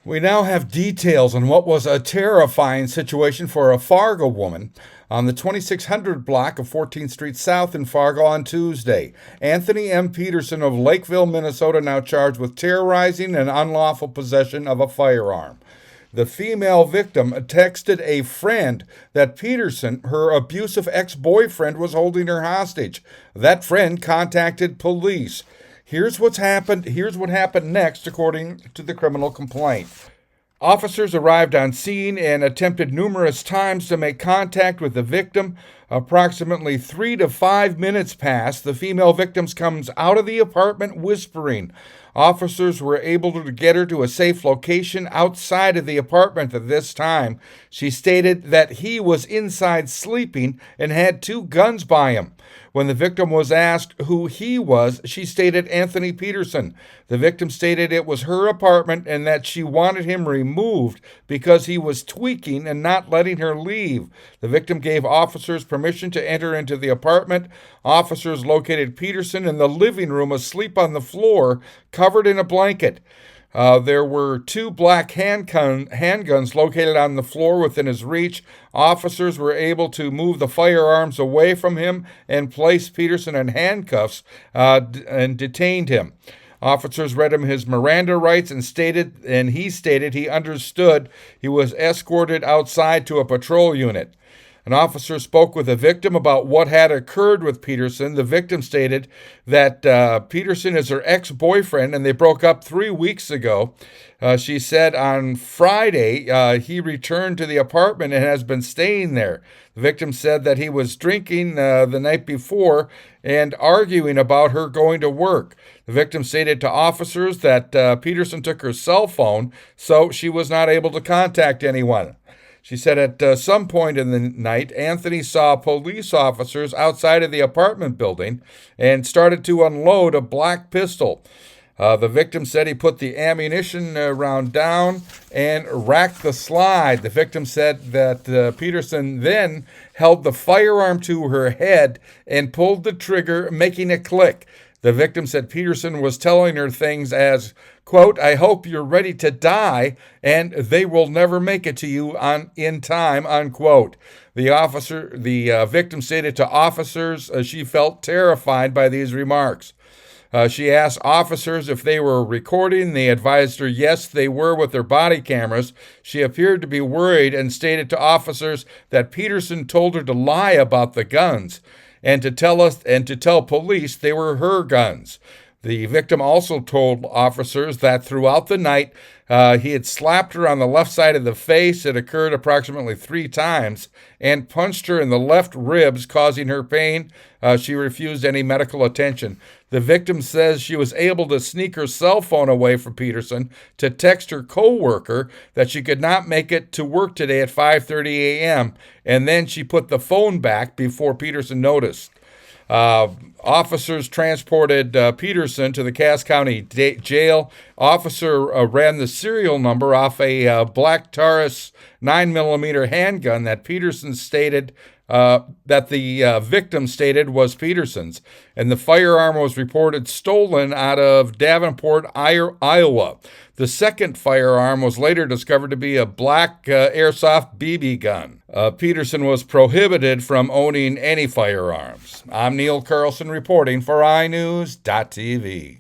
We now have details on what was a terrifying situation for a Fargo woman on the 2600 block of 14th Street South in Fargo on Tuesday. Anthony M. Peterson of Lakeville, Minnesota, now charged with terrorizing and unlawful possession of a firearm. The female victim texted a friend that Peterson, her abusive ex-boyfriend, was holding her hostage. That friend contacted police. Here's what happened next, according to the criminal complaint. Officers arrived on scene and attempted numerous times to make contact with the victim. Approximately 3 to 5 minutes passed. The female victim comes out of the apartment whispering. Officers were able to get her to a safe location outside of the apartment at this time. She stated that he was inside sleeping and had 2 guns by him. When the victim was asked who he was, she stated Anthony Peterson. The victim stated it was her apartment and that she wanted him removed because he was tweaking and not letting her leave. The victim gave officers permission to enter into the apartment. Officers located Peterson in the living room asleep on the floor, covered in a blanket. There were 2 black handguns located on the floor within his reach. Officers were able to move the firearms away from him and place Peterson in handcuffs and detained him. Officers read him his Miranda rights and he stated he understood he was escorted outside to a patrol unit. An officer spoke with the victim about what had occurred with Peterson. The victim stated that Peterson is her ex-boyfriend and they broke up 3 weeks ago. She said on Friday he returned to the apartment and has been staying there. The victim said that he was drinking the night before and arguing about her going to work. The victim stated to officers that Peterson took her cell phone, so she was not able to contact anyone. She said at some point in the night, Anthony saw police officers outside of the apartment building and started to unload a black pistol. The victim said he put the ammunition round down and racked the slide. The victim said that Peterson then held the firearm to her head and pulled the trigger, making a click. The victim said Peterson was telling her things as, quote, "I hope you're ready to die and they will never make it to you in time," unquote. The victim stated to officers she felt terrified by these remarks. She asked officers if they were recording. They advised her yes, they were with their body cameras. She appeared to be worried and stated to officers that Peterson told her to lie about the guns and to tell police they were her guns. The victim also told officers that throughout the night, he had slapped her on the left side of the face. It occurred approximately 3 times and punched her in the left ribs, causing her pain. She refused any medical attention. The victim says she was able to sneak her cell phone away from Peterson to text her co-worker that she could not make it to work today at 5:30 a.m., and then she put the phone back before Peterson noticed. Officers transported Peterson to the Cass County Jail. Officer ran the serial number off a black Taurus 9mm handgun that Peterson stated that the victim stated was Peterson's, and the firearm was reported stolen out of Davenport, Iowa. The second firearm was later discovered to be a black airsoft BB gun. Peterson was prohibited from owning any firearms. I'm Neil Carlson reporting for iNewZ.TV.